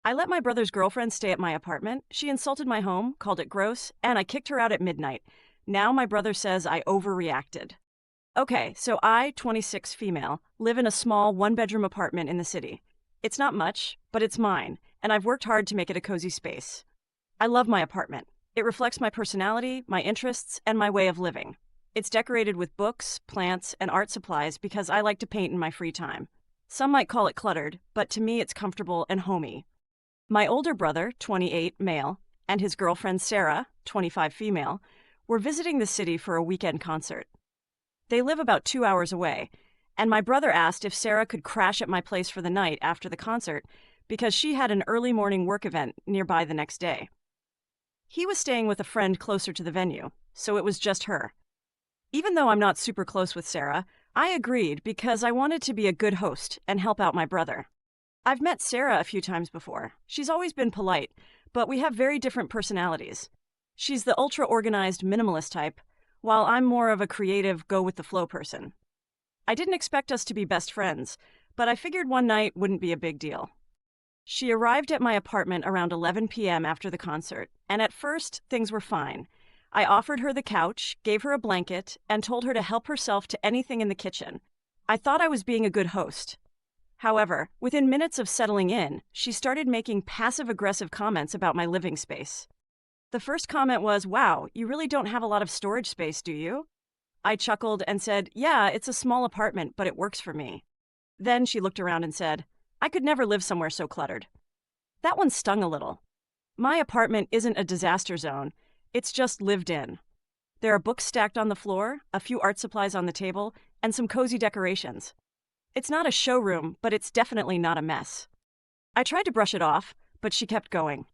I let my brother's girlfriend stay at my apartment. She insulted my home, called it gross, and I kicked her out at midnight. Now my brother says I overreacted. Okay, so I, 26 female, live in a small one-bedroom apartment in the city. It's not much, but it's mine, and I've worked hard to make it a cozy space. I love my apartment. It reflects my personality, my interests, and my way of living. It's decorated with books, plants, and art supplies because I like to paint in my free time. Some might call it cluttered, but to me it's comfortable and homey. My older brother, 28 male, and his girlfriend Sarah, 25 female, were visiting the city for a weekend concert. They live about 2 hours away, and my brother asked if Sarah could crash at my place for the night after the concert because she had an early morning work event nearby the next day. He was staying with a friend closer to the venue, so it was just her. Even though I'm not super close with Sarah, I agreed because I wanted to be a good host and help out my brother. I've met Sarah a few times before. She's always been polite, but we have very different personalities. She's the ultra-organized minimalist type, while I'm more of a creative, go-with-the-flow person. I didn't expect us to be best friends, but I figured one night wouldn't be a big deal. She arrived at my apartment around 11 p.m. after the concert, and at first, things were fine. I offered her the couch, gave her a blanket, and told her to help herself to anything in the kitchen. I thought I was being a good host. However, within minutes of settling in, she started making passive-aggressive comments about my living space. The first comment was, "Wow, you really don't have a lot of storage space, do you?" I chuckled and said, "Yeah, it's a small apartment, but it works for me." Then she looked around and said, "I could never live somewhere so cluttered." That one stung a little. My apartment isn't a disaster zone, it's just lived in. There are books stacked on the floor, a few art supplies on the table, and some cozy decorations. It's not a showroom, but it's definitely not a mess. I tried to brush it off, but she kept going.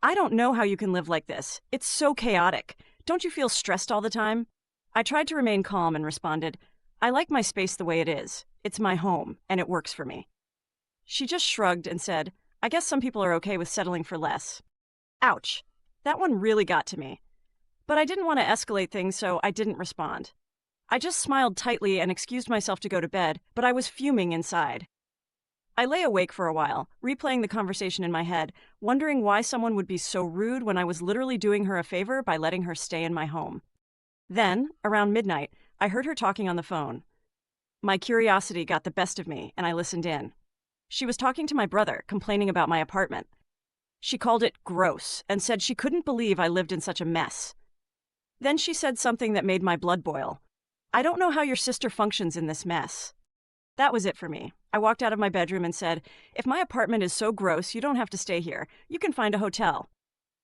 "I don't know how you can live like this. It's so chaotic. Don't you feel stressed all the time?" I tried to remain calm and responded, "I like my space the way it is. It's my home, and it works for me." She just shrugged and said, "I guess some people are okay with settling for less." Ouch. That one really got to me. But I didn't want to escalate things, so I didn't respond. I just smiled tightly and excused myself to go to bed, but I was fuming inside. I lay awake for a while, replaying the conversation in my head, wondering why someone would be so rude when I was literally doing her a favor by letting her stay in my home. Then, around midnight, I heard her talking on the phone. My curiosity got the best of me, and I listened in. She was talking to my brother, complaining about my apartment. She called it gross and said she couldn't believe I lived in such a mess. Then she said something that made my blood boil. "I don't know how your sister functions in this mess." That was it for me. I walked out of my bedroom and said, "If my apartment is so gross, you don't have to stay here. You can find a hotel."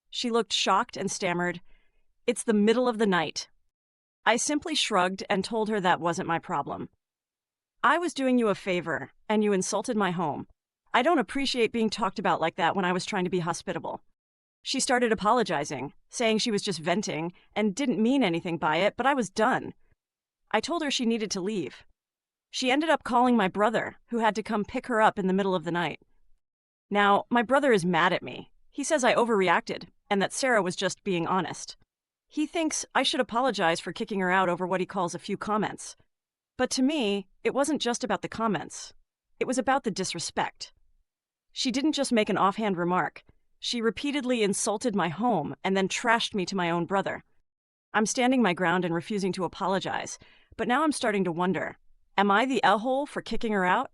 She looked shocked and stammered, "It's the middle of the night." I simply shrugged and told her that wasn't my problem. "I was doing you a favor, and you insulted my home. I don't appreciate being talked about like that when I was trying to be hospitable." She started apologizing, saying she was just venting and didn't mean anything by it, but I was done. I told her she needed to leave. She ended up calling my brother, who had to come pick her up in the middle of the night. Now, my brother is mad at me. He says I overreacted, and that Sarah was just being honest. He thinks I should apologize for kicking her out over what he calls a few comments. But to me, it wasn't just about the comments. It was about the disrespect. She didn't just make an offhand remark. She repeatedly insulted my home and then trashed me to my own brother. I'm standing my ground and refusing to apologize, but now I'm starting to wonder, am I the a-hole for kicking her out?